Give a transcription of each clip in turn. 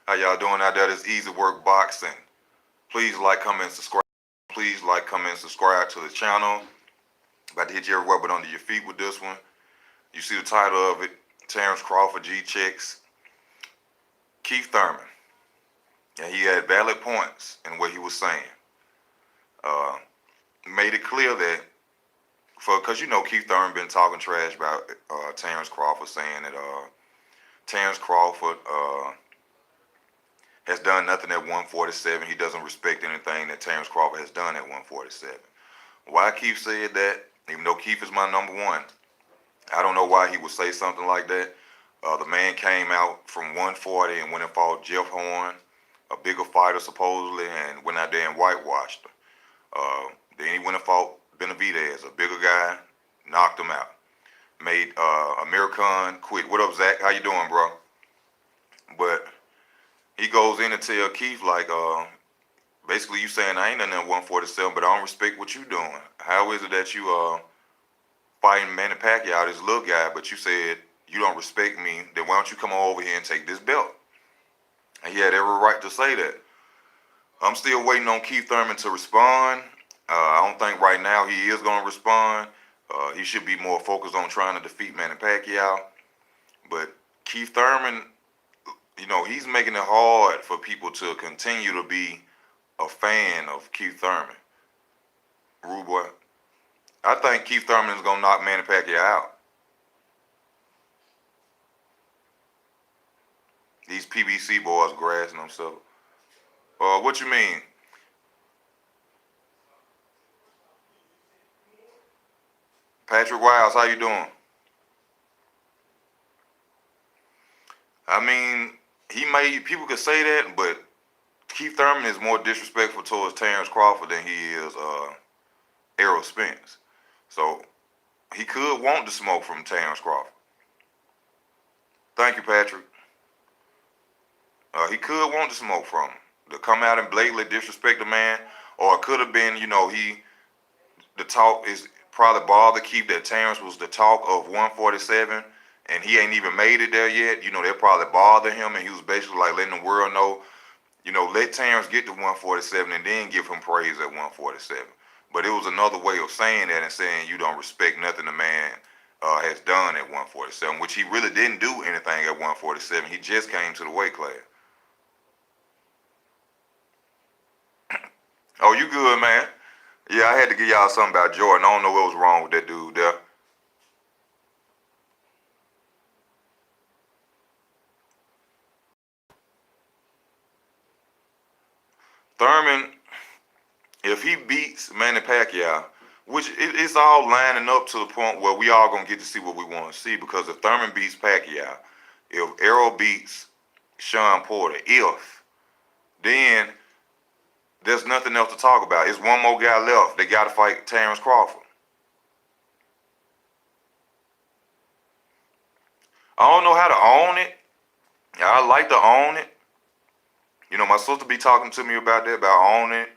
How y'all doing out there? This Easy Work Boxing. Please like, comment, subscribe. Please like, comment, subscribe to the channel. About to hit you everywhere but under your feet with this one. You see the title of it, Terence Crawford G-Checks Keith Thurman. And he had valid points in what he was saying. Made it clear that, because you know Keith Thurman been talking trash about Terence Crawford, saying that Terence Crawford has done nothing at 147. He doesn't respect anything that Terence Crawford has done at 147. Why Keith said that, even though Keith is my number one, I don't know why he would say something like that. The man came out from 140 and went and fought Jeff Horn, a bigger fighter supposedly, and went out there and whitewashed him. Then he went and fought Benavidez, a bigger guy, knocked him out. Made American quit. What up, Zach? How you doing, bro? But he goes in and tell Keith, like, basically you saying I ain't nothing at 147, but I don't respect what you doing. How is it that you fighting Manny Pacquiao, this little guy, but you said you don't respect me, then why don't you come on over here and take this belt? And he had every right to say that. I'm still waiting on Keith Thurman to respond. I don't think right now he is going to respond. He should be more focused on trying to defeat Manny Pacquiao. But Keith Thurman, you know, he's making it hard for people to continue to be a fan of Keith Thurman. Rude boy. I think Keith Thurman is going to knock Manny Pacquiao out. These PBC boys grassing themselves. What you mean? Patrick Wiles, how you doing? I mean, people could say that, but Keith Thurman is more disrespectful towards Terence Crawford than he is Errol Spence. So he could want the smoke from Terence Crawford. Thank you, Patrick. He could want the smoke from him, to come out and blatantly disrespect the man, or it could have been, you know, the talk is probably bothered Keith that Terence was the talk of 147, and he ain't even made it there yet. You know, that probably bothered him, and he was basically like letting the world know, you know, let Terence get to 147 and then give him praise at 147. But it was another way of saying that and saying you don't respect nothing the man has done at 147, which he really didn't do anything at 147. He just came to the weight class. Oh, you good, man? Yeah, I had to give y'all something about Jordan. I don't know what was wrong with that dude there. Thurman, if he beats Manny Pacquiao, which it's all lining up to the point where we all gonna get to see what we want to see. Because if Thurman beats Pacquiao, if Errol beats Shawn Porter, then there's nothing else to talk about. It's one more guy left. They got to fight Terence Crawford. I don't know how to own it. I like to own it. You know, my sister be talking to me about that, about owning it,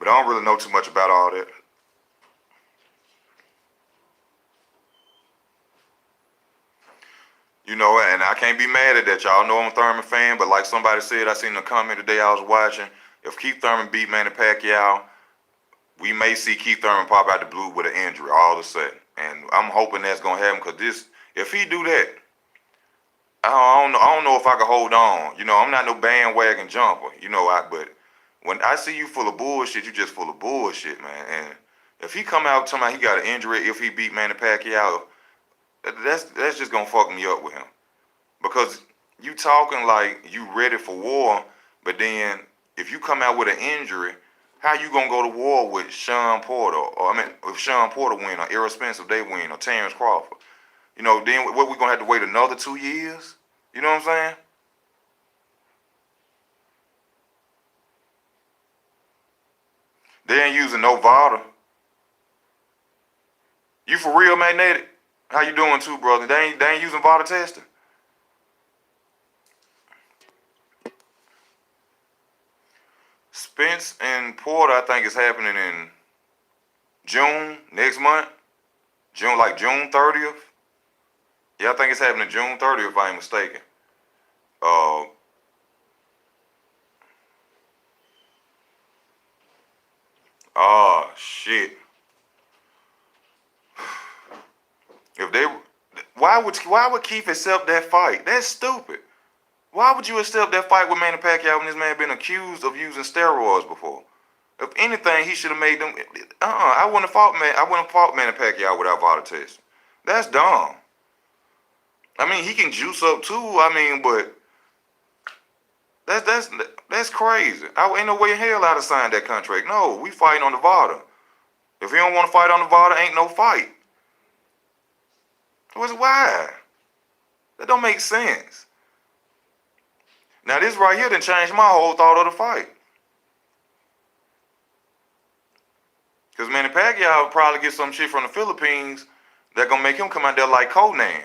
but I don't really know too much about all that. You know, and I can't be mad at that. Y'all know I'm a Thurman fan, but like somebody said, I seen in a comment today I was watching, if Keith Thurman beat Manny Pacquiao, we may see Keith Thurman pop out the blue with an injury all of a sudden. And I'm hoping that's going to happen, because if he do that, I don't know if I can hold on. You know, I'm not no bandwagon jumper. You know, but when I see you full of bullshit, you just full of bullshit, man. And if he come out talking about he got an injury if he beat Manny Pacquiao, that's just gonna fuck me up with him. Because you talking like you ready for war, but then if you come out with an injury, how you gonna go to war with Shawn Porter? Or if Shawn Porter win, or Errol Spence if they win, or Terence Crawford? You know, then what, we gonna have to wait another 2 years? You know what I'm saying? They ain't using no Vada. You for real, Magnetic? How you doing too, brother? They ain't using Vada testing. Spence and Porter, I think, is happening in June next month. June 30th. Yeah, I think it's happening June 30th, if I ain't mistaken. Uh, Oh shit. If they, why would Keith accept that fight? That's stupid. Why would you accept that fight with Manny Pacquiao when this man been accused of using steroids before? If anything, he should have made them. I wouldn't have fought man. I wouldn't have fought Manny Pacquiao without vital testing. That's dumb. I mean, he can juice up too. I mean, but that's crazy. Ain't no way in hell I'd have signed that contract. No, we fighting on the VADA. If he don't want to fight on the VADA, ain't no fight. Why? That don't make sense. Now this right here done changed my whole thought of the fight. Because Manny Pacquiao will probably get some shit from the Philippines that gonna make him come out there like Conan.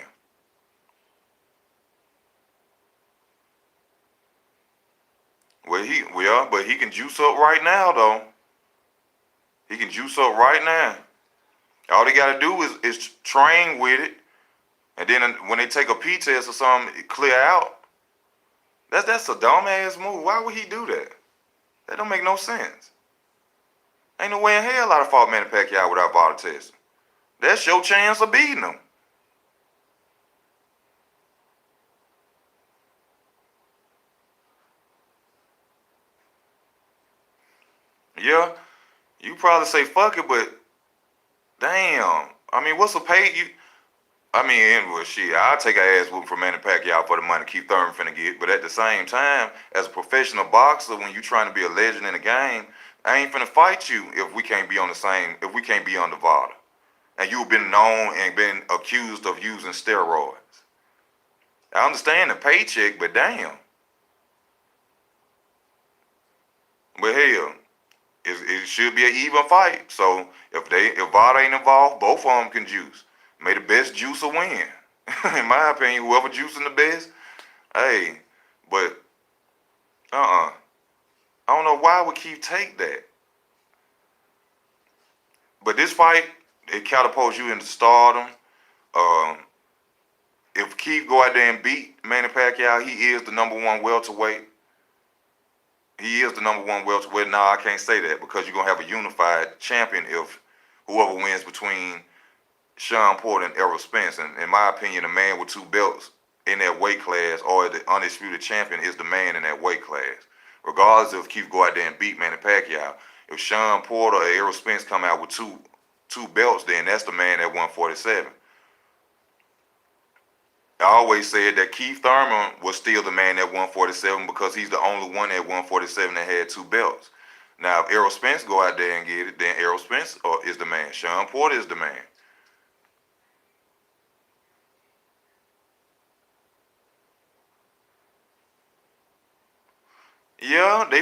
But he can juice up right now though. He can juice up right now. All they gotta do is train with it, and then when they take a P test or something, it clear out. That's a dumb ass move. Why would he do that? That don't make no sense. Ain't no way in hell I'd have fought Manny Pacquiao without vital testing. That's your chance of beating him. Yeah, you probably say fuck it, but damn. I mean, what's the pay you? I mean, well, shit, I'll take an ass whooping for Manny Pacquiao for the money Keith Thurman finna get. But at the same time, as a professional boxer, when you trying to be a legend in the game, I ain't finna fight you if we can't be on if we can't be on the VADA. And you've been known and been accused of using steroids. I understand the paycheck, but damn. But hell, it should be an even fight. So if VADA ain't involved, both of them can juice. May the best juicer win. In my opinion, whoever juicing the best, hey, but I don't know why would Keith take that. But this fight, it catapults you into stardom. If Keith go out there and beat Manny Pacquiao, he is the #1 welterweight. He is the #1 welterweight. Now I can't say that because you're gonna have a unified champion if whoever wins between Shawn Porter and Errol Spence. And in my opinion, a man with 2 belts in that weight class or the undisputed champion is the man in that weight class. Regardless if Keith go out there and beat Manny Pacquiao, if Shawn Porter or Errol Spence come out with two belts, then that's the man at 147. I always said that Keith Thurman was still the man at 147 because he's the only one at 147 that had 2 belts. Now, if Errol Spence go out there and get it, then Errol Spence is the man. Shawn Porter is the man. Yeah, they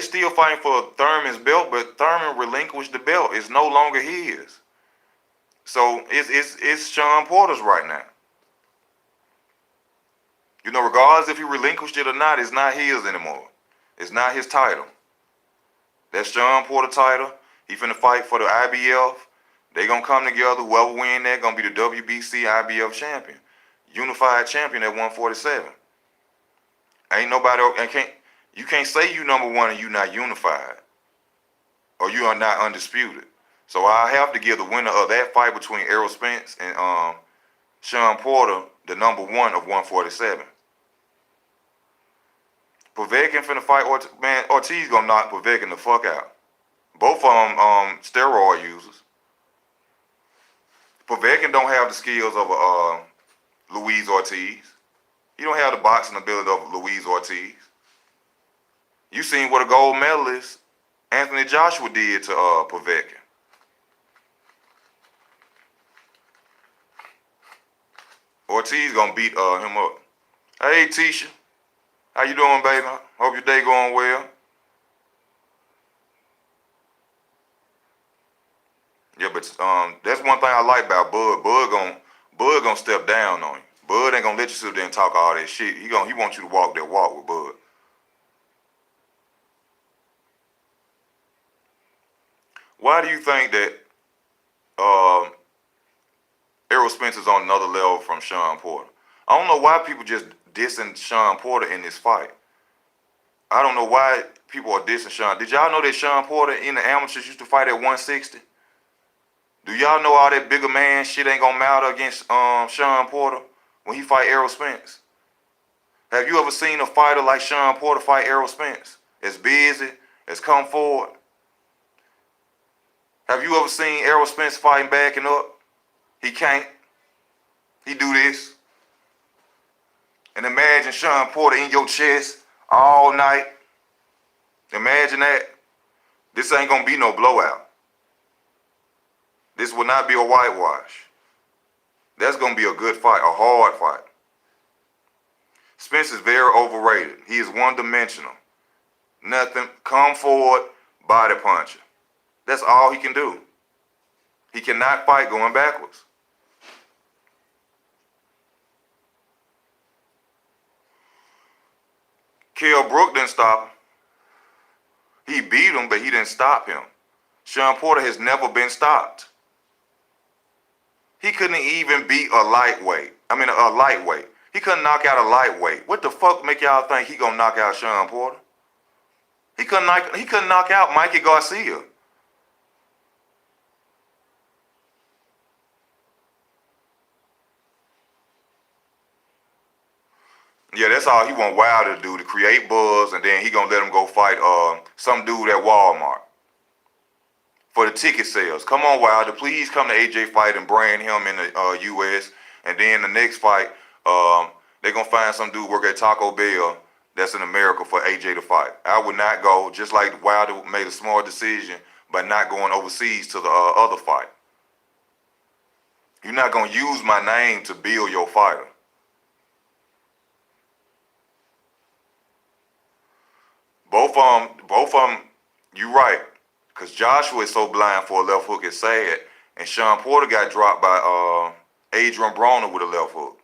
still fighting for Thurman's belt, but Thurman relinquished the belt. It's no longer his. So it's Shawn Porter's right now. You know, regardless if he relinquished it or not, it's not his anymore. It's not his title. That's Shawn Porter title. He finna fight for the IBF. They gonna come together. Whoever win that gonna be the WBC IBF champion, unified champion at 147. Ain't nobody. You can't say you #1 and you not unified, or you are not undisputed. So I have to give the winner of that fight between Errol Spence and Shawn Porter the #1 of 147. Povetkin finna fight man. Ortiz gonna knock Povetkin the fuck out. Both of them steroid users. Povetkin don't have the skills of Luis Ortiz. He don't have the boxing ability of Luis Ortiz. You seen what a gold medalist Anthony Joshua did to Povetkin. Ortiz gonna beat him up. Hey Tisha, how you doing, baby? Hope your day going well. Yeah, but that's one thing I like about Bud. Bud gonna step down on you. Bud ain't gonna let you sit there and talk all that shit. He wants you to walk that walk with Bud. Why do you think that Errol Spence is on another level from Shawn Porter? I don't know why people just dissing Shawn Porter in this fight. I don't know why people are dissing Shawn. Did y'all know that Shawn Porter in the amateurs used to fight at 160? Do y'all know all that bigger man shit ain't gonna matter against Shawn Porter when he fight Errol Spence? Have you ever seen a fighter like Shawn Porter fight Errol Spence? As busy, as come forward? Have you ever seen Errol Spence fighting backing up? He can't. He do this. And imagine Shawn Porter in your chest all night. Imagine that. This ain't gonna be no blowout. This will not be a whitewash. That's gonna be a good fight, a hard fight. Spence is very overrated. He is one-dimensional. Nothing. Come forward, body puncher. That's all he can do. He cannot fight going backwards. Kell Brook didn't stop him. He beat him, but he didn't stop him. Shawn Porter has never been stopped. He couldn't even beat a lightweight. A lightweight. He couldn't knock out a lightweight. What the fuck make y'all think he gonna knock out Shawn Porter? He couldn't knock out Mikey Garcia. Yeah, that's all he want Wilder to do, to create buzz, and then he gonna let him go fight some dude at Walmart for the ticket sales. Come on, Wilder, please come to AJ fight and brand him in the U.S. And then the next fight, they gonna find some dude work at Taco Bell that's in America for AJ to fight. I would not go, just like Wilder made a smart decision by not going overseas to the other fight. You're not gonna use my name to build your fighter. Both of them, you're right. Because Joshua is so blind for a left hook, it's sad. And Shawn Porter got dropped by Adrian Broner with a left hook.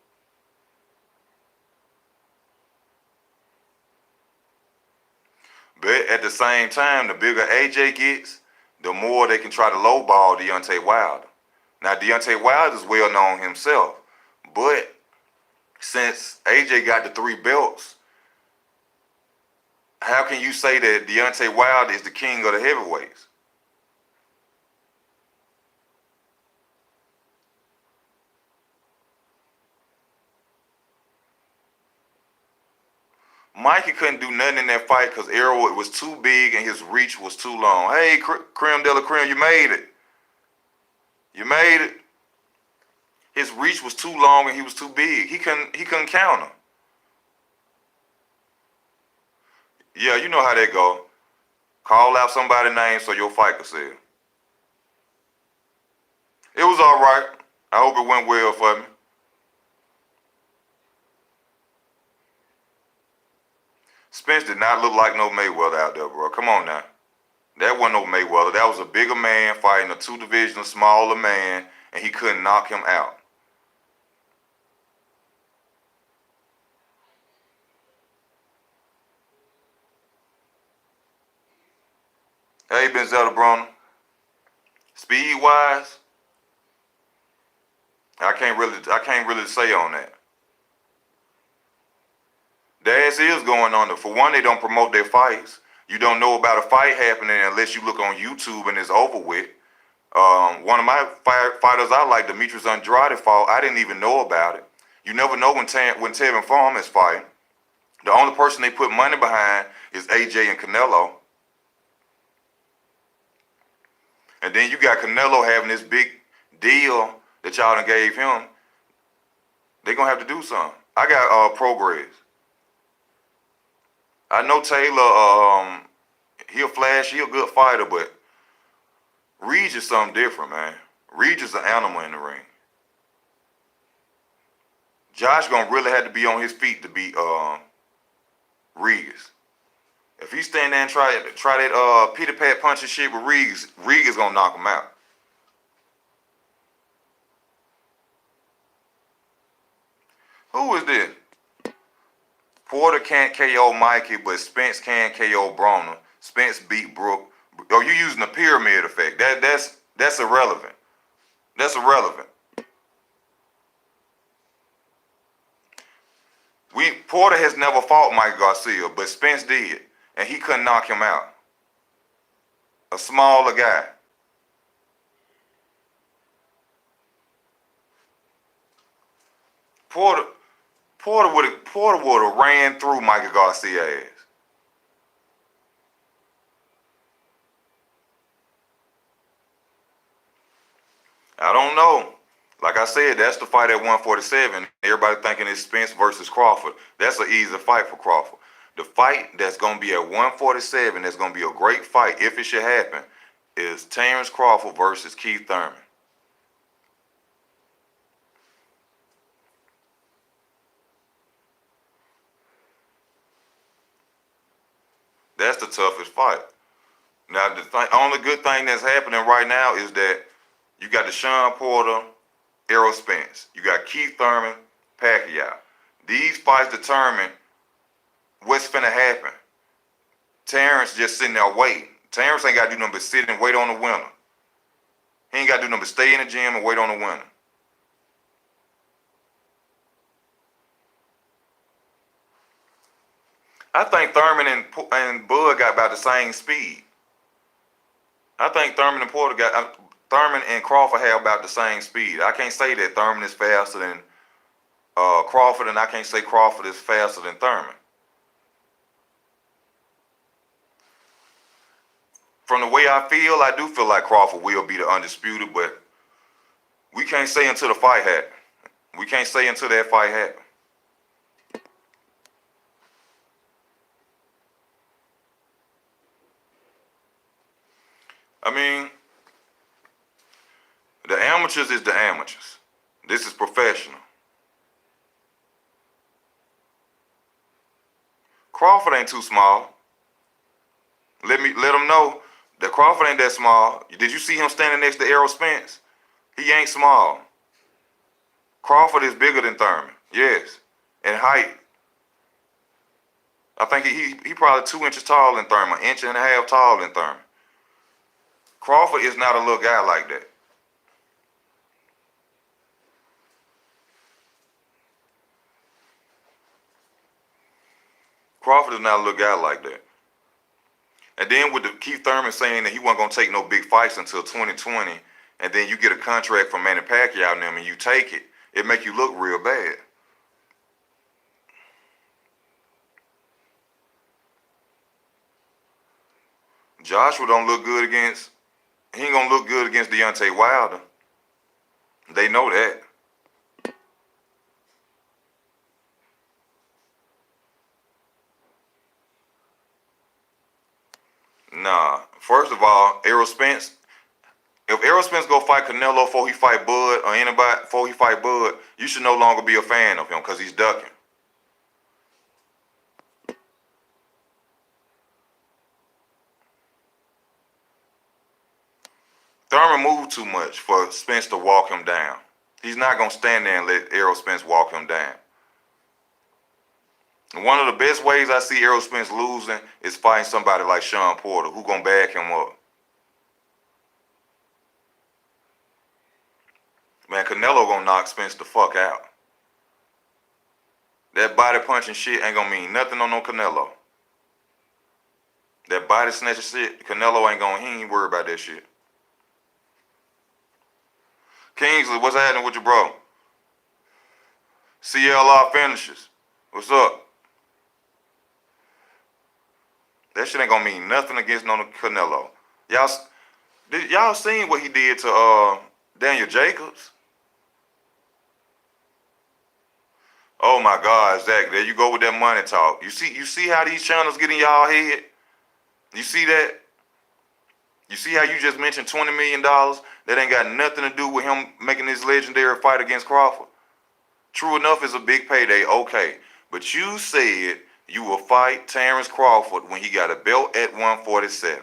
But at the same time, the bigger AJ gets, the more they can try to lowball Deontay Wilder. Now, Deontay Wilder is well known himself. But since AJ got the 3 belts, how can you say that Deontay Wilder is the king of the heavyweights? Mikey couldn't do nothing in that fight because Errol was too big and his reach was too long. Hey, creme de la creme, you made it. You made it. His reach was too long and he was too big. He couldn't counter. Yeah, you know how that go. Call out somebody's name so your fight could sell. It was all right. I hope it went well for me. Spence did not look like no Mayweather out there, bro. Come on now. That wasn't no Mayweather. That was a bigger man fighting a 2-division smaller man, and he couldn't knock him out. Hey, Benzetta Broner. Speed-wise, I can't really say on that. The ass is going on. For one, they don't promote their fights. You don't know about a fight happening unless you look on YouTube and it's over with. One of my fighters I like, Demetrius Andrade, fought. I didn't even know about it. You never know when Tevin Farm is fighting. The only person they put money behind is AJ and Canelo. And then you got Canelo having this big deal that y'all done gave him. They're going to have to do something. I got Progress. I know Taylor, he a good fighter, but Reed is something different, man. Reed is an animal in the ring. Josh going to really have to be on his feet to beat Regis. If he stand there and try that Peter Pat punching shit with Regis gonna knock him out. Who is this? Porter can't KO Mikey, but Spence can KO Broner. Spence beat Brook. Oh, you using the pyramid effect? That's irrelevant. That's irrelevant. Porter has never fought Mike Garcia, but Spence did. and he couldn't knock him out. A smaller guy. Porter would have ran through Michael Garcia's ass. I don't know. Like I said, that's the fight at 147. Everybody thinking it's Spence versus Crawford. That's an easy fight for Crawford. The fight that's going to be at 147, that's going to be a great fight, if it should happen, is Terence Crawford versus Keith Thurman. That's the toughest fight. Now, the only good thing that's happening right now is that you got the Shawn Porter, Errol Spence. You got Keith Thurman, Pacquiao. These fights determine what's finna happen. Terence just sitting there waiting. Terence ain't got to do nothing but sit and wait on the winner. He ain't got to do nothing but stay in the gym and wait on the winner. I think Thurman and Bud got about the same speed. I think Thurman and Crawford have about the same speed. I can't say that Thurman is faster than Crawford, and I can't say Crawford is faster than Thurman. From the way I do feel like Crawford will be the undisputed, but we can't say until the fight happens. We can't say until that fight happens. I mean, the amateurs is the amateurs. This is professional. Crawford ain't too small. Let them know that Crawford ain't that small. Did you see him standing next to Errol Spence? He ain't small. Crawford is bigger than Thurman. Yes. In height. I think he probably 2 inches taller than Thurman, an inch and a half taller than Thurman. Crawford is not a little guy like that. Crawford is not a little guy like that. And then with Keith Thurman saying that he wasn't going to take no big fights until 2020, and then you get a contract from Manny Pacquiao and them and you take it, it make you look real bad. Joshua don't look good against, he ain't going to look good against Deontay Wilder. They know that. Nah. First of all, Errol Spence, if Errol Spence go fight Canelo before he fight Bud or anybody before he fight Bud, you should no longer be a fan of him because he's ducking. Thurman moved too much for Spence to walk him down. He's not going to stand there and let Errol Spence walk him down. And one of the best ways I see Errol Spence losing is fighting somebody like Shawn Porter who going to back him up. Man, Canelo going to knock Spence the fuck out. That body punching shit ain't going to mean nothing on no Canelo. That body snatching shit, Canelo he ain't worried about that shit. Kingsley, what's happening with you, bro? CLR finishes. What's up? That shit ain't gonna mean nothing against no Canelo. Y'all seen what he did to Daniel Jacobs? Oh my God, Zach, there you go with that money talk. You see how these channels get in y'all head? You see that? You see how you just mentioned $20 million? That ain't got nothing to do with him making this legendary fight against Crawford. True enough, it's a big payday, okay. But you said you will fight Terence Crawford when he got a belt at 147.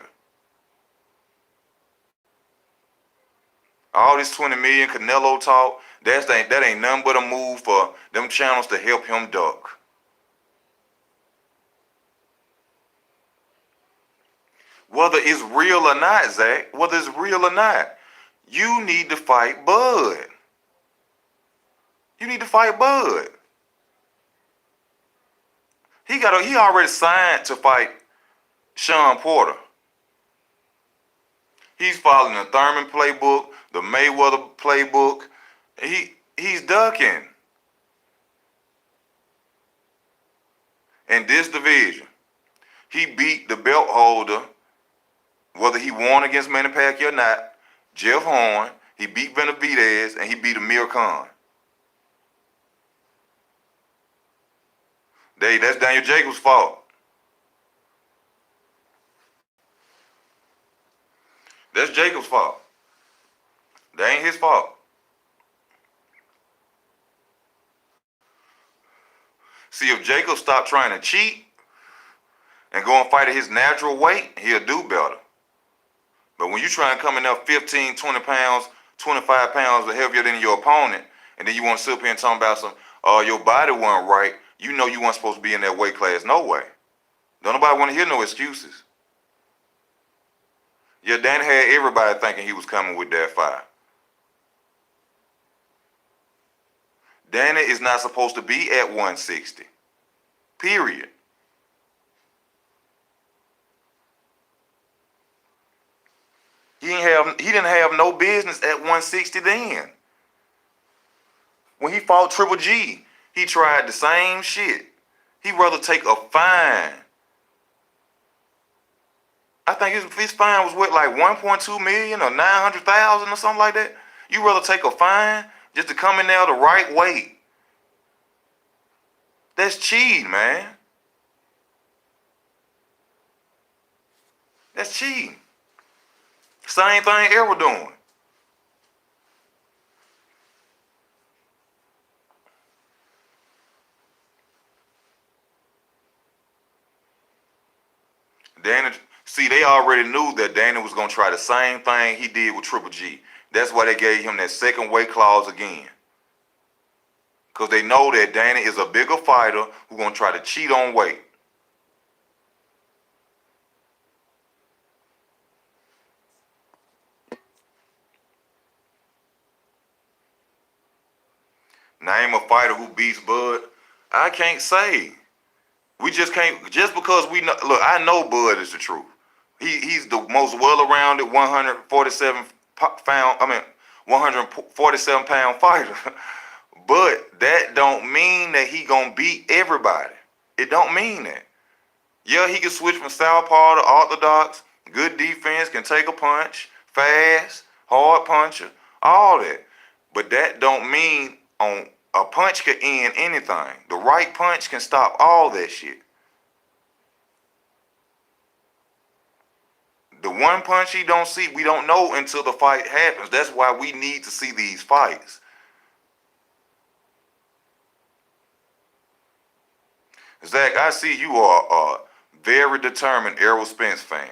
All this 20 million Canelo talk, that ain't nothing but a move for them channels to help him duck. Whether it's real or not, Zach, whether it's real or not, you need to fight Bud. You need to fight Bud. He already signed to fight Shawn Porter. He's following the Thurman playbook, the Mayweather playbook. He's ducking. In this division, he beat the belt holder, whether he won against Manny Pacquiao or not, Jeff Horn. He beat Benavidez, and he beat Amir Khan. That's Daniel Jacobs' fault. That's Jacobs' fault. That ain't his fault. See, if Jacob stopped trying to cheat and go and fight at his natural weight, he'll do better. But when you try and come in there 15, 20 pounds, 25 pounds heavier than your opponent, and then you want to sit up here and talk about your body wasn't right, you know you weren't supposed to be in that weight class no way. Don't nobody want to hear no excuses. Yeah, Danny had everybody thinking he was coming with that fire. Danny is not supposed to be at 160. Period. He didn't have no business at 160 then. When he fought Triple G, he tried the same shit. He'd rather take a fine. I think his fine was what, like 1.2 million or 900,000 or something like that. You rather take a fine just to come in there the right weight. That's cheating, man. That's cheating. Same thing Errol doing. Danny, see, they already knew that Danny was going to try the same thing he did with Triple G. That's why they gave him that second weight clause again. Because they know that Danny is a bigger fighter who's going to try to cheat on weight. Name a fighter who beats Bud. I can't say. We just can't, just because we know, look, I know Bud is the truth. He's the most well-rounded 147 pound fighter. But that don't mean that he gonna beat everybody. It don't mean that. Yeah, he can switch from southpaw to orthodox, good defense, can take a punch, fast, hard puncher, all that. But that don't mean on a punch can end anything. The right punch can stop all that shit. The one punch he don't see, we don't know until the fight happens. That's why we need to see these fights. Zach, I see you are a very determined Errol Spence fan.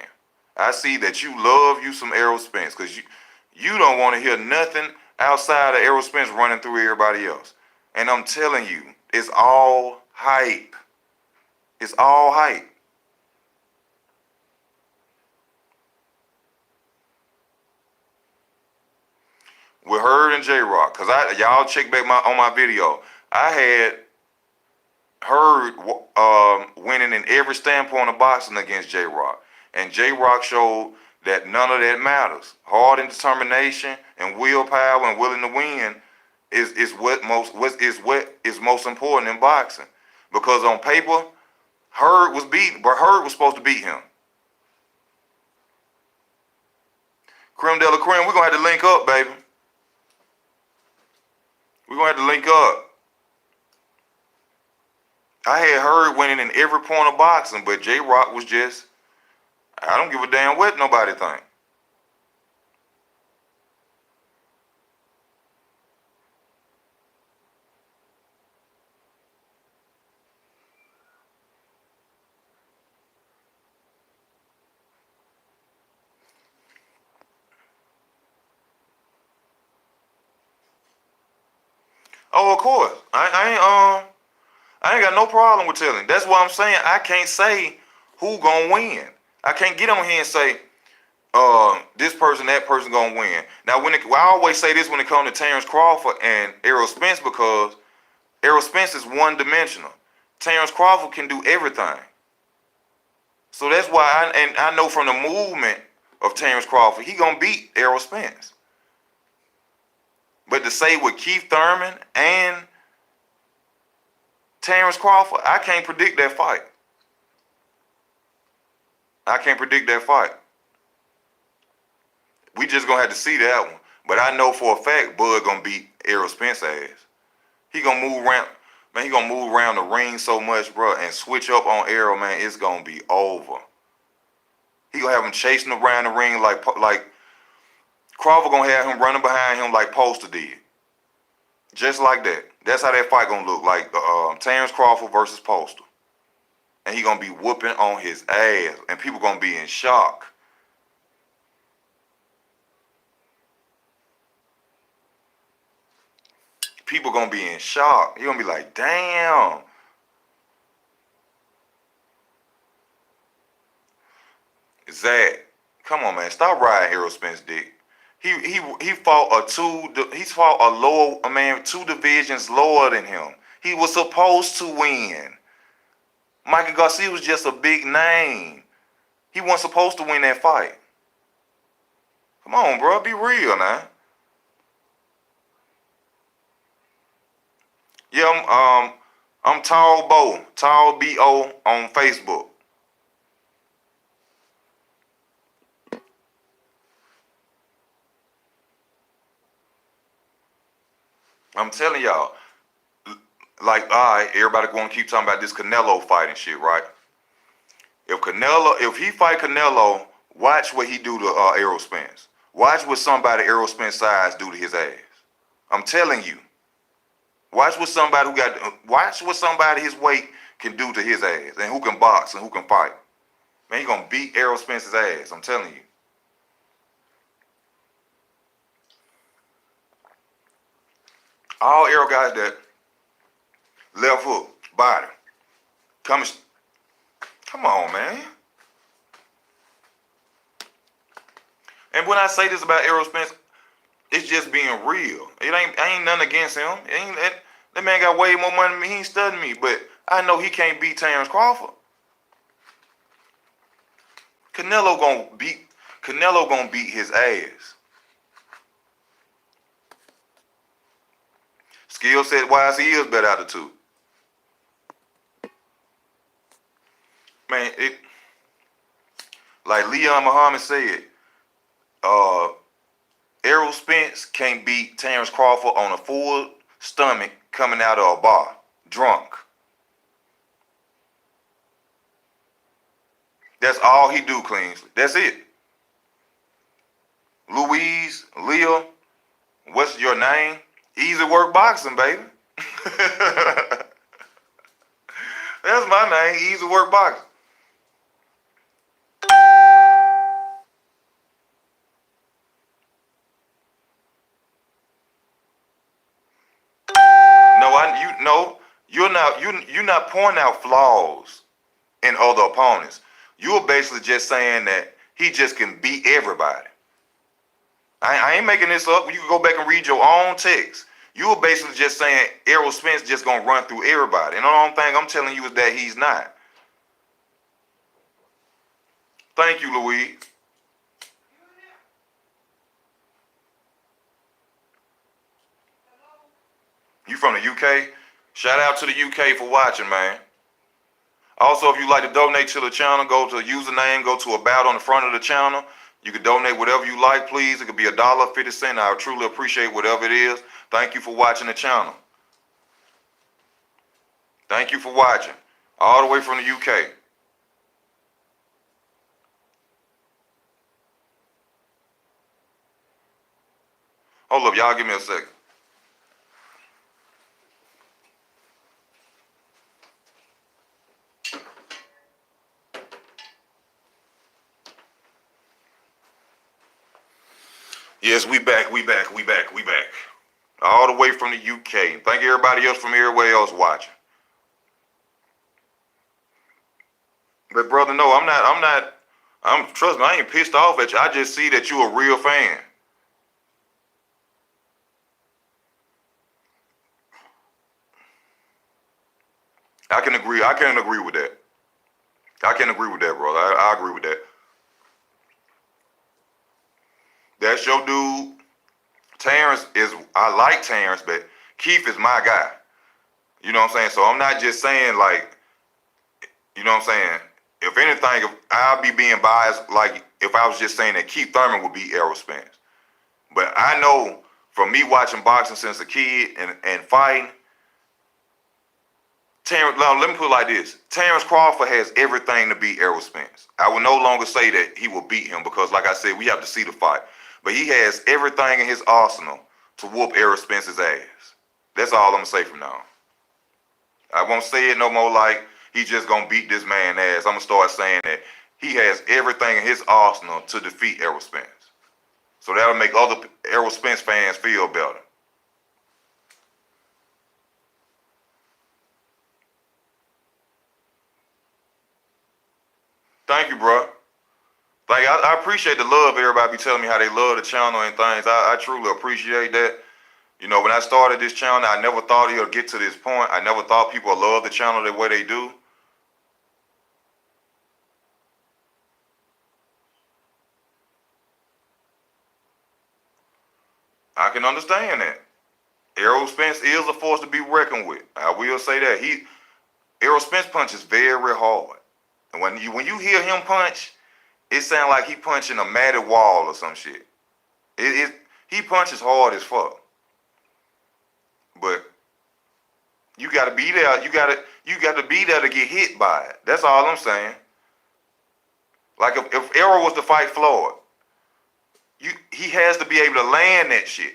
I see that you love you some Errol Spence because you don't want to hear nothing outside of Errol Spence running through everybody else. And I'm telling you, it's all hype. It's all hype. With Hurd and J-Rock, because y'all check back on my video. I had Hurd winning in every standpoint of boxing against J-Rock. And J-Rock showed that none of that matters. Hard and determination and willpower and willing to win is what is most important in boxing. Because on paper, Hurd was beaten, but Hurd was supposed to beat him. Creme de la creme, we're going to have to link up, baby. We're going to have to link up. I had Hurd winning in every point of boxing, but J-Rock was just, I don't give a damn what nobody think. Oh, of course. I ain't got no problem with telling. That's why I'm saying I can't say who gonna win. I can't get on here and say this person, that person gonna win. Now, I always say this when it comes to Terence Crawford and Errol Spence, because Errol Spence is one-dimensional. Terence Crawford can do everything. So that's why, I know from the movement of Terence Crawford, he gonna beat Errol Spence. But to say with Keith Thurman and Terence Crawford, I can't predict that fight. I can't predict that fight. We just gonna have to see that one. But I know for a fact Bud gonna beat Errol Spence ass. He gonna move around, man. He gonna move around the ring so much, bro, and switch up on Errol, man. It's gonna be over. He gonna have him chasing around the ring like Crawford gonna have him running behind him like Poster did, just like that. That's how that fight gonna look like. Terence Crawford versus Poster, and he gonna be whooping on his ass, and people gonna be in shock. People gonna be in shock. You're gonna be like, damn. Zach, come on, man. Stop riding Errol Spence dick. He fought a man 2 divisions lower than him. He was supposed to win. Michael Garcia was just a big name. He wasn't supposed to win that fight. Come on, bro. Be real now. Yeah, I'm Tall B-O on Facebook. I'm telling y'all, like, all right, everybody gonna keep talking about this Canelo fight and shit, right? If he fight Canelo, watch what he do to Errol Spence. Watch what somebody Errol Spence size do to his ass. I'm telling you. Watch what somebody his weight can do to his ass, and who can box and who can fight. Man, he gonna beat Errol Spence's ass. I'm telling you. All Errol guys that left hook, body, come on, man. And when I say this about Errol Spence, it's just being real. I ain't nothing against him. That man got way more money than me. He ain't studying me, but I know he can't beat Terence Crawford. Canelo gonna beat his ass. Skill set wise, he is better out of the two. Man, like Leon Muhammad said, Errol Spence can't beat Terence Crawford on a full stomach coming out of a bar, drunk. That's all he do, Cleansley. That's it. Louise, Leah, what's your name? Easy work boxing, baby. That's my name, easy work boxing. You're not pointing out flaws in other opponents. You're basically just saying that he just can beat everybody. I ain't making this up. You can go back and read your own text. You were basically just saying Errol Spence just gonna run through everybody. And the only thing I'm telling you is that he's not. Thank you, Louise. You from the UK? Shout out to the UK for watching, man. Also, if you'd like to donate to the channel, go to username, go to About on the front of the channel. You can donate whatever you like, please. It could be $1.50. I truly appreciate whatever it is. Thank you for watching the channel. Thank you for watching. All the way from the UK. Hold up, y'all give me a second. Yes, we back. All the way from the UK. Thank everybody else from everywhere else watching. But brother, no, trust me, I ain't pissed off at you. I just see that you a real fan. I can agree with that. I can agree with that, brother. I agree with that. That's your dude. Terence is, I like Terence, but Keith is my guy. You know what I'm saying? So I'm not just saying like, you know what I'm saying? If anything, I'll be being biased like if I was just saying that Keith Thurman would beat Errol Spence. But I know from me watching boxing since a kid and fighting, Terence, let me put it like this. Terence Crawford has everything to beat Errol Spence. I will no longer say that he will beat him because, like I said, we have to see the fight. But he has everything in his arsenal to whoop Errol Spence's ass. That's all I'm going to say from now on. I won't say it no more like he's just going to beat this man's ass. I'm going to start saying that he has everything in his arsenal to defeat Errol Spence. So that'll make other Errol Spence fans feel better. Thank you, bro. Like, I appreciate the love everybody be telling me how they love the channel and things. I truly appreciate that. You know, when I started this channel, I never thought it would get to this point. I never thought people would love the channel the way they do. I can understand that. Errol Spence is a force to be reckoned with. I will say that. Errol Spence punches very hard. And when you hear him punch, it sounds like he punching a matted wall or some shit. He punches hard as fuck. But you gotta be there. You gotta be there to get hit by it. That's all I'm saying. Like if Errol was to fight Floyd, he has to be able to land that shit.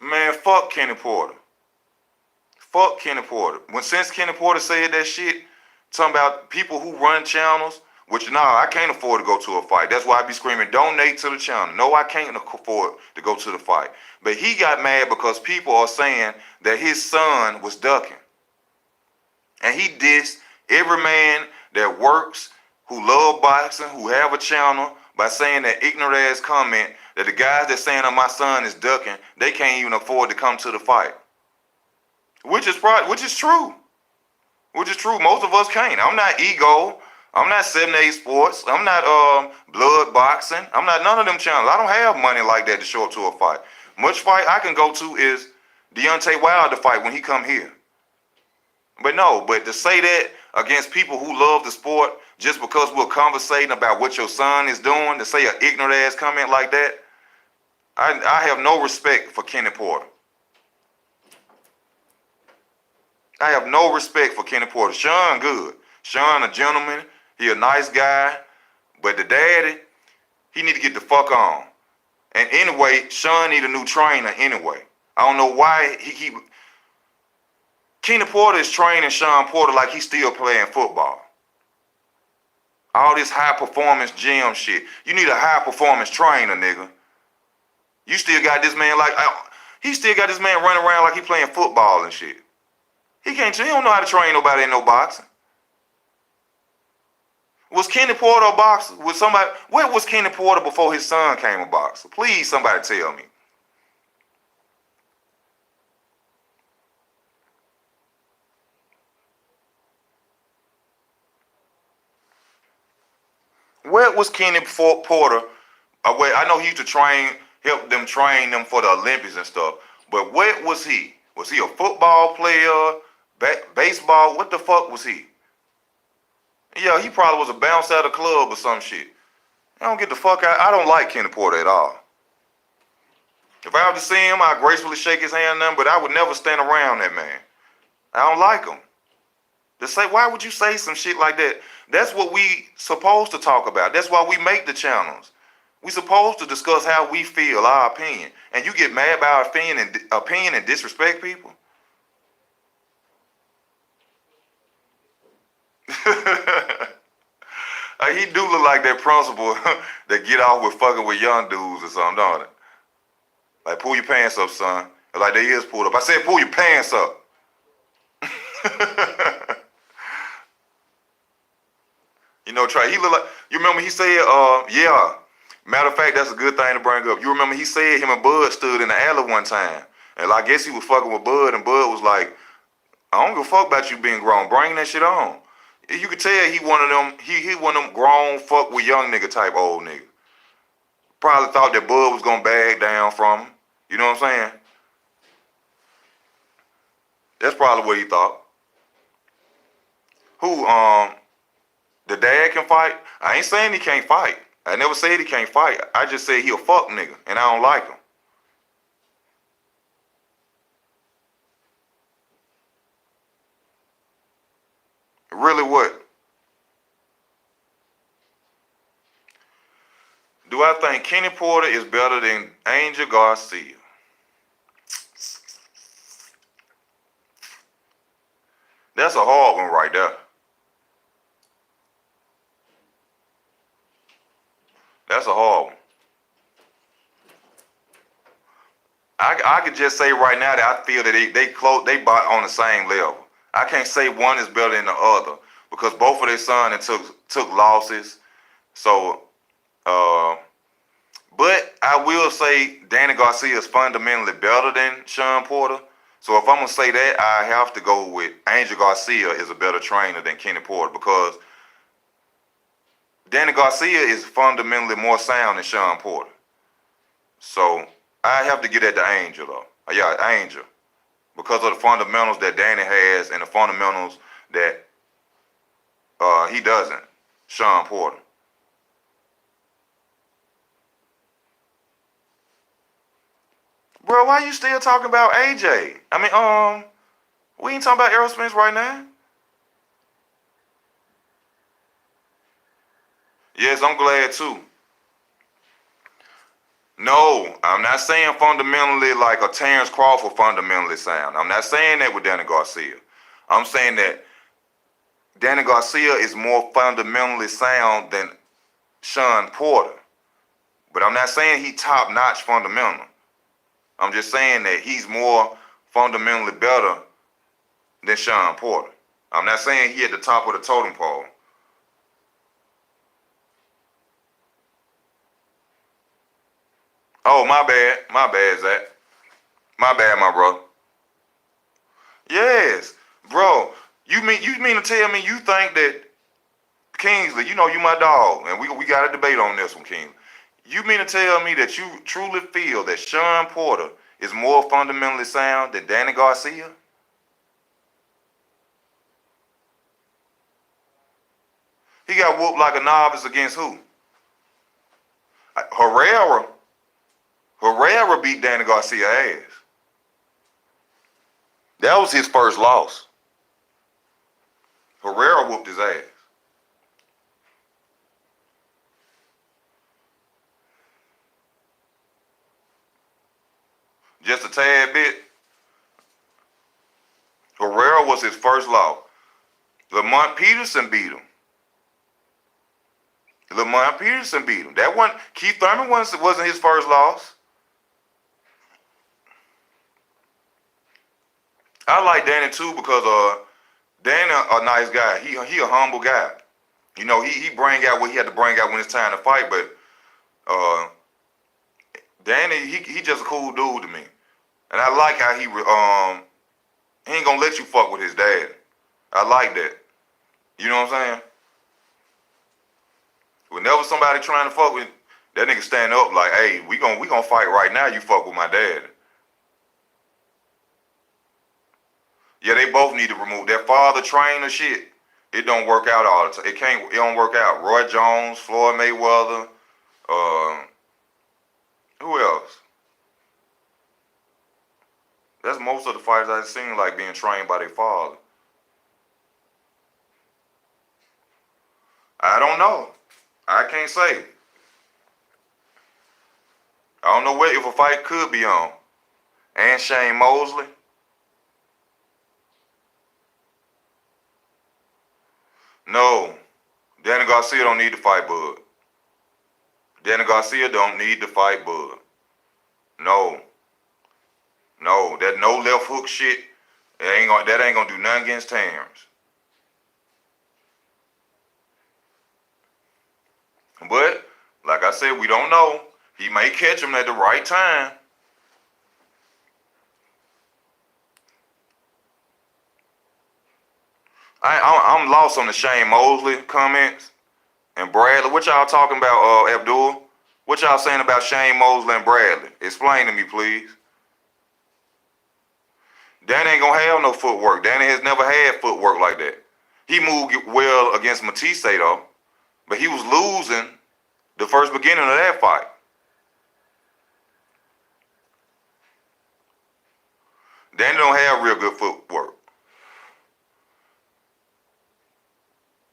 Man, fuck Kenny Porter. Fuck Kenny Porter. Since Kenny Porter said that shit, talking about people who run channels, which I can't afford to go to a fight. That's why I be screaming, donate to the channel. No, I can't afford to go to the fight. But he got mad because people are saying that his son was ducking. And he dissed every man that works, who love boxing, who have a channel, by saying that ignorant ass comment that the guys that saying that my son is ducking, they can't even afford to come to the fight. Which is true. Which is true. Most of us can't. I'm not Ego. I'm not 7-8 Sports. I'm not Blood Boxing. I'm not none of them channels. I don't have money like that to show up to a fight. Much fight I can go to is Deontay Wilder fight when he come here. But no, but to say that against people who love the sport just because we're conversating about what your son is doing, to say an ignorant ass comment like that, I have no respect for Kenny Porter. I have no respect for Kenny Porter. Shawn good. Shawn a gentleman. He a nice guy. But the daddy, he need to get the fuck on. And anyway, Shawn need a new trainer anyway. I don't know why Kenny Porter is training Shawn Porter like he's still playing football. All this high performance gym shit. You need a high performance trainer, nigga. You still got this man he still got this man running around like he playing football and shit. He don't know how to train nobody in no boxing. Was Kenny Porter a boxer? Where was Kenny Porter before his son came a boxer? Please, somebody tell me. Where was Kenny Porter? I know he used to help them train them for the Olympics and stuff. But where was he? Was he a football player? Baseball? What the fuck was he? Yeah, he probably was a bounce out of club or some shit. I don't get the fuck out. I don't like Kenny Porter at all. If I were to see him, I'd gracefully shake his hand, but I would never stand around that man. I don't like him. Why would you say some shit like that? That's what we supposed to talk about. That's why we make the channels. We supposed to discuss how we feel, our opinion. And you get mad by our opinion and disrespect people? He do look like that principal that get off with fucking with young dudes or something, don't it? Like, pull your pants up, son. Like, they is pulled up. I said, pull your pants up. You know, he look like, you remember he said, yeah. Matter of fact, that's a good thing to bring up. You remember he said him and Bud stood in the alley one time. And I guess he was fucking with Bud, and Bud was like, I don't give a fuck about you being grown. Bring that shit on. You could tell he one of them. He one of them grown fuck with young nigga type old nigga. Probably thought that Bud was gonna bag down from him. You know what I'm saying? That's probably what he thought. Who the dad can fight? I ain't saying he can't fight. I never said he can't fight. I just said he a fuck nigga, and I don't like him. Really what? Do I think Kenny Porter is better than Angel Garcia? That's a hard one right there. That's a hard one. I could just say right now that I feel that they bought on the same level. I can't say one is better than the other because both of their sons took losses. So, but I will say Danny Garcia is fundamentally better than Shawn Porter. So if I'm gonna say that, I have to go with Angel Garcia is a better trainer than Kenny Porter because Danny Garcia is fundamentally more sound than Shawn Porter. So I have to get at the Angel though. Yeah, Angel. Because of the fundamentals that Danny has and the fundamentals that he doesn't. Shawn Porter. Bro, why you still talking about AJ? I mean, we ain't talking about Errol Spence right now. Yes, I'm glad too. No, I'm not saying fundamentally like a Terence Crawford fundamentally sound. I'm not saying that with Danny Garcia. I'm saying that Danny Garcia is more fundamentally sound than Shawn Porter. But I'm not saying he top-notch fundamental. I'm just saying that he's more fundamentally better than Shawn Porter. I'm not saying he at the top of the totem pole. Oh, my bad. My bad, Zach. My bad, my brother. Yes, bro. You mean to tell me you think that Kingsley, you know you my dog, and we got a debate on this one, King. You mean to tell me that you truly feel that Shawn Porter is more fundamentally sound than Danny Garcia? He got whooped like a novice against who? Herrera. Herrera beat Danny Garcia ass. That was his first loss. Herrera whooped his ass. Just a tad bit. Herrera was his first loss. Lamont Peterson beat him. Lamont Peterson beat him. That one, Keith Thurman wasn't his first loss. I like Danny too because Danny a nice guy. He a humble guy. You know, he bring out what he had to bring out when it's time to fight, but Danny, he just a cool dude to me. And I like how he ain't gonna let you fuck with his dad. I like that. You know what I'm saying? Whenever somebody trying to fuck with that nigga stand up like, hey, we gonna fight right now, you fuck with my dad. Yeah, they both need to remove that father trainer shit. It don't work out all the time. It don't work out. Roy Jones, Floyd Mayweather, who else? That's most of the fighters I've seen like being trained by their father. I don't know. I can't say. I don't know what if a fight could be on. And Shane Mosley. No. Danny Garcia don't need to fight Bud. Danny Garcia don't need to fight Bud. No. No. That no left hook shit, that ain't gonna do nothing against Terence. But, like I said, we don't know. He may catch him at the right time. I'm lost on the Shane Mosley comments and Bradley. What y'all talking about, Abdul? What y'all saying about Shane Mosley and Bradley? Explain to me, please. Danny ain't gonna have no footwork. Danny has never had footwork like that. He moved well against Matisse though, but he was losing the first beginning of that fight. Danny don't have real good footwork.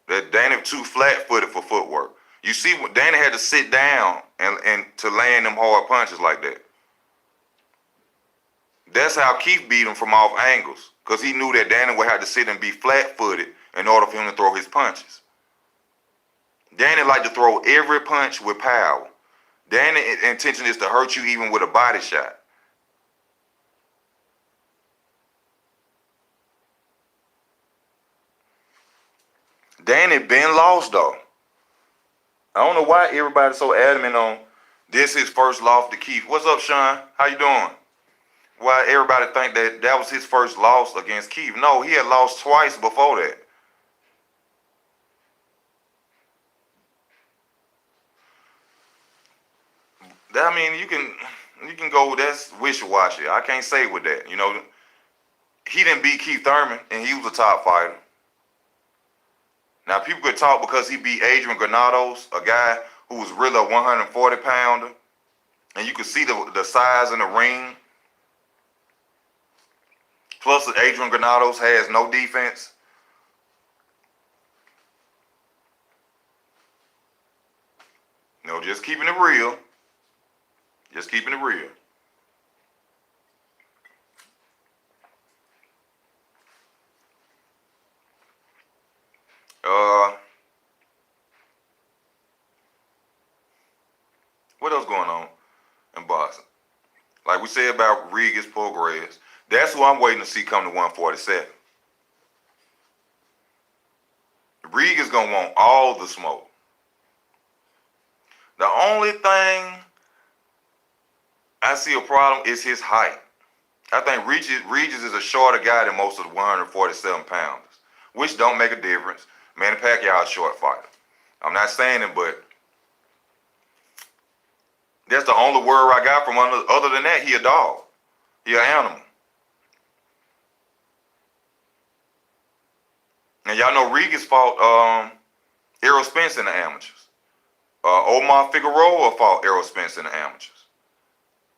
That Danny too flat-footed for footwork. You see, Danny had to sit down and to land them hard punches like that. That's how Keith beat him from off angles, because he knew that Danny would have to sit and be flat-footed in order for him to throw his punches. Danny liked to throw every punch with power. Danny's intention is to hurt you even with a body shot. Danny been lost though. I don't know why everybody's so adamant on this his first loss to Keith. What's up, Shawn? How you doing? Why everybody think that was his first loss against Keith? No, he had lost twice before that. I mean, you can go. That's wishy-washy. I can't say with that. You know, he didn't beat Keith Thurman, and he was a top fighter. Now, people could talk because he beat Adrian Granados, a guy who was really a 140-pounder, and you could see the size in the ring. Plus, Adrian Granados has no defense. You know, just keeping it real. Just keeping it real. What else going on in boxing? Like we said about Regis Prograis, that's who I'm waiting to see come to 147. Regis gonna want all the smoke. The only thing I see a problem is his height. I think Regis is a shorter guy than most of the 147 pounders, which don't make a difference. Manny Pacquiao is a short fighter. I'm not saying it, but that's the only word I got from other than that, he a dog. He an animal. And y'all know Regis fought Errol Spence in the amateurs. Omar Figueroa fought Errol Spence in the amateurs.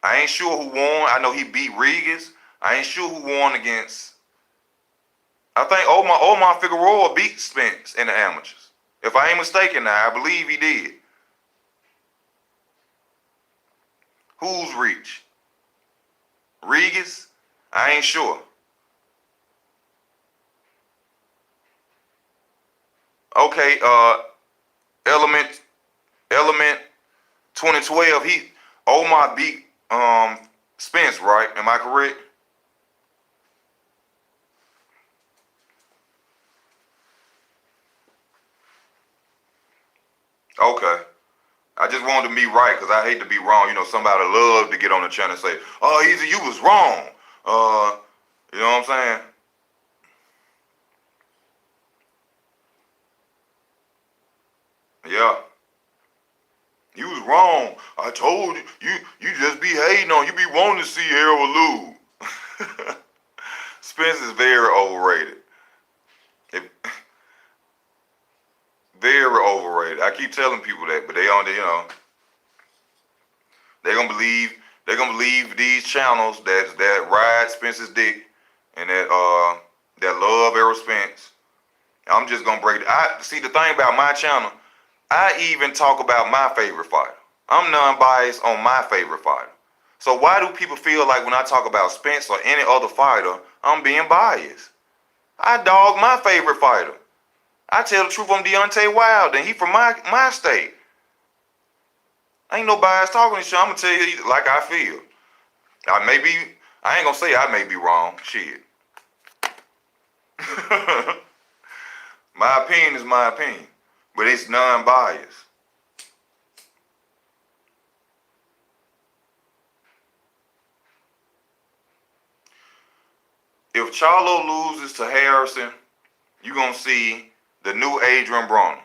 I ain't sure who won. I know he beat Regis. I ain't sure who won against. I think Omar Figueroa beat Spence in the amateurs. If I ain't mistaken now, I believe he did. Who's reach? Regis? I ain't sure. Okay, Element 2012, Omar beat Spence, right? Am I correct? Okay. I just wanted to be right because I hate to be wrong. You know, somebody love to get on the channel and say, "Oh, Easy, you was wrong." You know what I'm saying? Yeah. You was wrong. I told you. You just be hating on. You be wanting to see Errol lose. Spence is very overrated. Very overrated. I keep telling people that, but they on the, you know, they're gonna believe these channels that ride Spence's dick and that love Errol Spence. I'm just gonna break it. I see the thing about my channel. I even talk about my favorite fighter. I'm non-biased on my favorite fighter. So why do people feel like when I talk about Spence or any other fighter, I'm being biased? I dog my favorite fighter. I tell the truth on Deontay Wilder, and he from my state. Ain't no bias talking this shit. I'm gonna tell you like I feel. I ain't gonna say I may be wrong. Shit. My opinion is my opinion, but it's non-biased. If Charlo loses to Harrison, you're going to see the new Adrian Broner.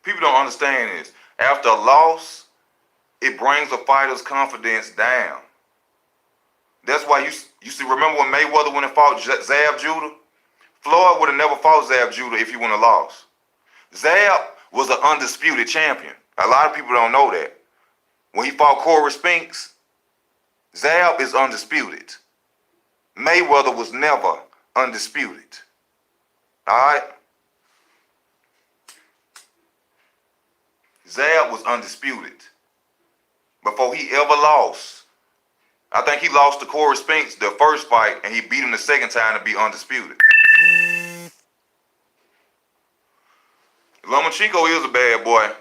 People don't understand this. After a loss, it brings a fighter's confidence down. That's why you see, remember when Mayweather went and fought Zab Judah? Floyd would have never fought Zab Judah if he wouldn't have lost. Zab was an undisputed champion. A lot of people don't know that. When he fought Corey Spinks, Zab is undisputed. Mayweather was never undisputed. All right? Zab was undisputed before he ever lost. I think he lost to Corey Spinks the first fight, and he beat him the second time to be undisputed. Lomachenko is a bad boy.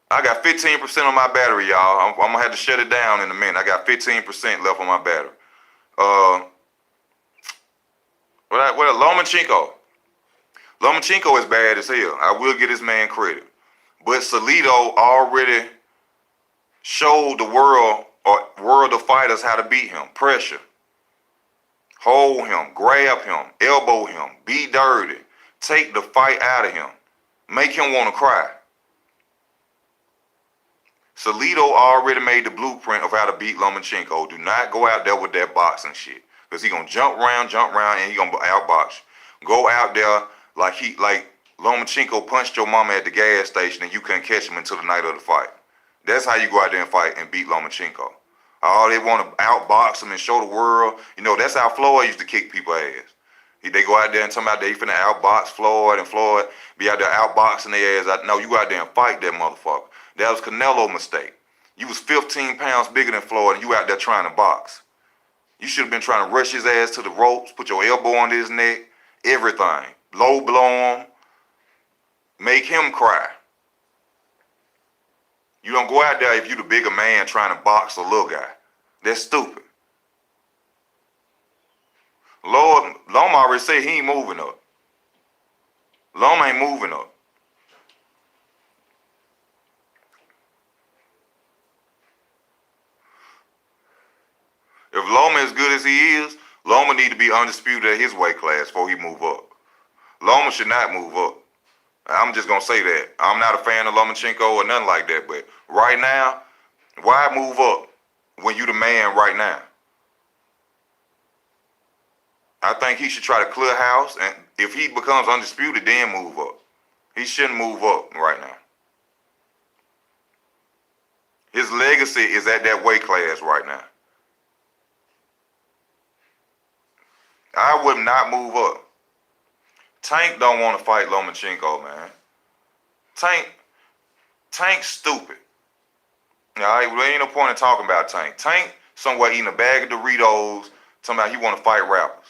I got 15% on my battery, y'all. I'm going to have to shut it down in a minute. I got 15% left on my battery. Lomachenko. Lomachenko is bad as hell. I will give this man credit. But Salido already showed the world of fighters how to beat him. Pressure. Hold him. Grab him. Elbow him. Be dirty. Take the fight out of him. Make him want to cry. Salido already made the blueprint of how to beat Lomachenko. Do not go out there with that boxing shit. Because he going to jump around, and he going to outbox you. Go out there like Lomachenko punched your mama at the gas station and you couldn't catch him until the night of the fight. That's how you go out there and fight and beat Lomachenko. They want to outbox him and show the world. You know, that's how Floyd used to kick people's ass. They go out there and talk about they finna outbox Floyd, and Floyd be out there outboxing their ass. No, you go out there and fight that motherfucker. That was Canelo mistake. You was 15 pounds bigger than Floyd and you out there trying to box. You should have been trying to rush his ass to the ropes, put your elbow under his neck, everything. Low blow him, make him cry. You don't go out there if you the bigger man trying to box a little guy. That's stupid. Loma already said he ain't moving up. Loma ain't moving up. If Loma as good as he is, Loma need to be undisputed at his weight class before he move up. Loma should not move up. I'm just going to say that. I'm not a fan of Lomachenko or nothing like that, but right now, why move up when you the man right now? I think he should try to clear house, and if he becomes undisputed, then move up. He shouldn't move up right now. His legacy is at that weight class right now. I would not move up. Tank don't want to fight Lomachenko, man. Tank stupid. All right, there ain't no point in talking about Tank. Tank somewhere eating a bag of Doritos, talking about he want to fight rappers.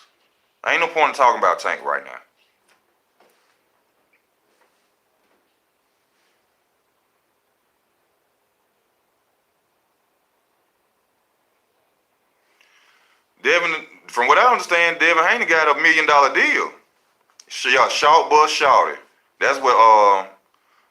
Ain't no point in talking about Tank right now. Devin, from what I understand, Devin Haney got $1 million deal. Short bus shorty. That's what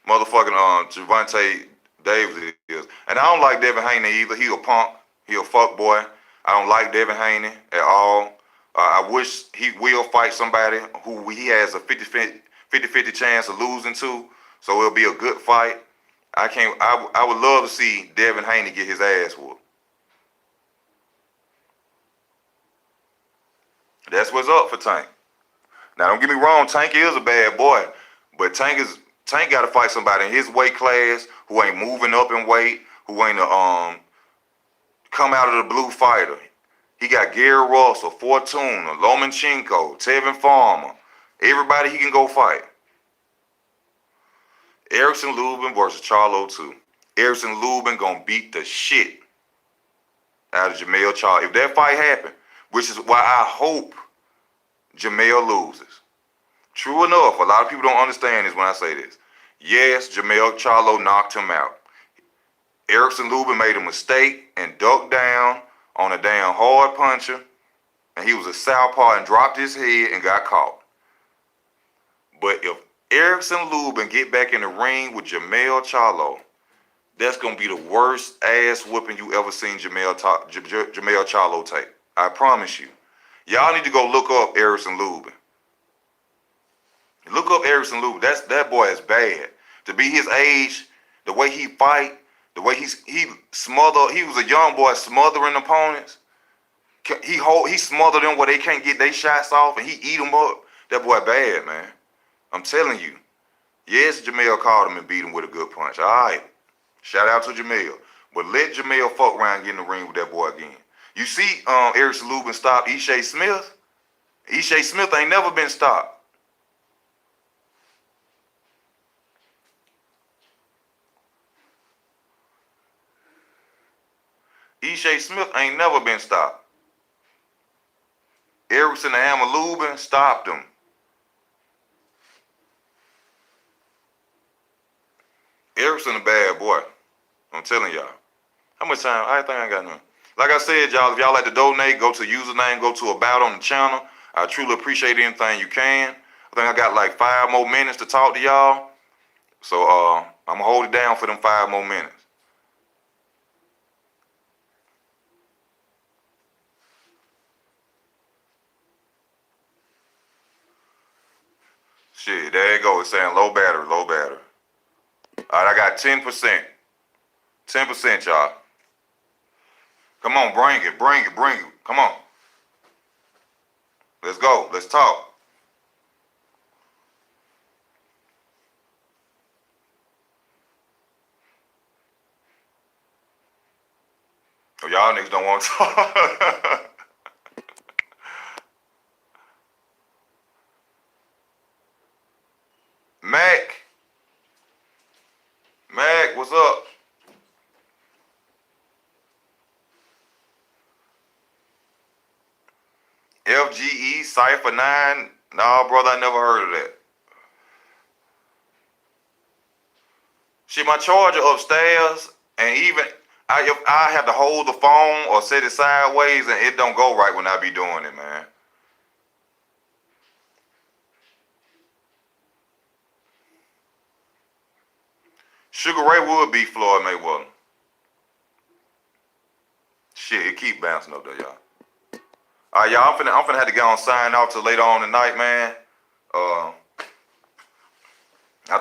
motherfucking Gervonta Davis is. And I don't like Devin Haney either. He a punk. He a fuck boy. I don't like Devin Haney at all. I wish he will fight somebody who he has a 50-50 chance of losing to. So it'll be a good fight. I would love to see Devin Haney get his ass whooped. That's what's up for Tank. Now, don't get me wrong, Tank is a bad boy, but Tank got to fight somebody in his weight class who ain't moving up in weight, who ain't come out of the blue fighter. He got Gary Russell, Fortuna, Lomachenko, Tevin Farmer, everybody he can go fight. Erickson Lubin versus Charlo 2. Erickson Lubin gonna beat the shit out of Jamel Charlo. If that fight happen, which is why I hope Jamel loses. True enough, a lot of people don't understand this when I say this. Yes, Jamel Charlo knocked him out. Erickson Lubin made a mistake and ducked down on a damn hard puncher, and he was a southpaw and dropped his head and got caught. But if Erickson Lubin get back in the ring with Jamel Charlo, that's going to be the worst ass whooping you ever seen Jamel Charlo take. I promise you. Y'all need to go look up Errol Lubin. Look up Errol Lubin. That boy is bad. To be his age, the way he fight, the way he smother. He was a young boy smothering opponents. He smothered them where they can't get their shots off, and he eat them up. That boy bad, man. I'm telling you. Yes, Jamel called him and beat him with a good punch. All right. Shout out to Jamel. But let Jamel fuck around and get in the ring with that boy again. You see Errol Lubin stop Ishai Smith? Ishai Smith ain't never been stopped. Ishai Smith ain't never been stopped. Erickson the Hammer Lubin stopped him. Erickson a bad boy. I'm telling y'all. How much time? I think I got none. Like I said, y'all, if y'all like to donate, go to username, go to about on the channel. I truly appreciate anything you can. I think I got like 5 more minutes to talk to y'all. So I'm gonna hold it down for them 5 more minutes. Shit, there you go. It's saying low battery, low battery. All right, I got 10%. 10%, y'all. Come on, bring it, bring it, bring it. Come on. Let's go. Let's talk. Oh, y'all niggas don't want to talk. Mac, what's up? FGE Cypher 9? Nah, brother, I never heard of that. Shit, my charger upstairs, and even I have to hold the phone or set it sideways, and it don't go right when I be doing it, man. Sugar Ray would be Floyd Mayweather. Shit, it keep bouncing up there, y'all. All right, y'all, I'm finna have to get on sign off till later on tonight, man. I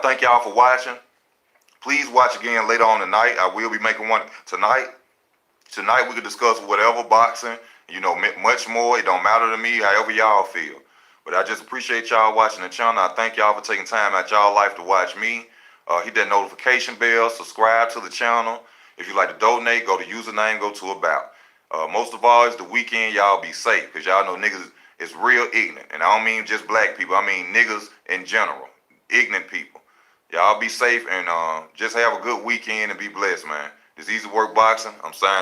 thank y'all for watching. Please watch again later on tonight. I will be making one tonight. Tonight we can discuss whatever, boxing, much more. It don't matter to me, however y'all feel. But I just appreciate y'all watching the channel. I thank y'all for taking time out y'all life to watch me. Hit that notification bell, subscribe to the channel. If you like to donate, go to username, go to about. Most of all, it's the weekend. Y'all be safe, because y'all know niggas is real ignorant. And I don't mean just black people. I mean niggas in general. Ignorant people. Y'all be safe and just have a good weekend and be blessed, man. This Easy Work Boxing. I'm signing.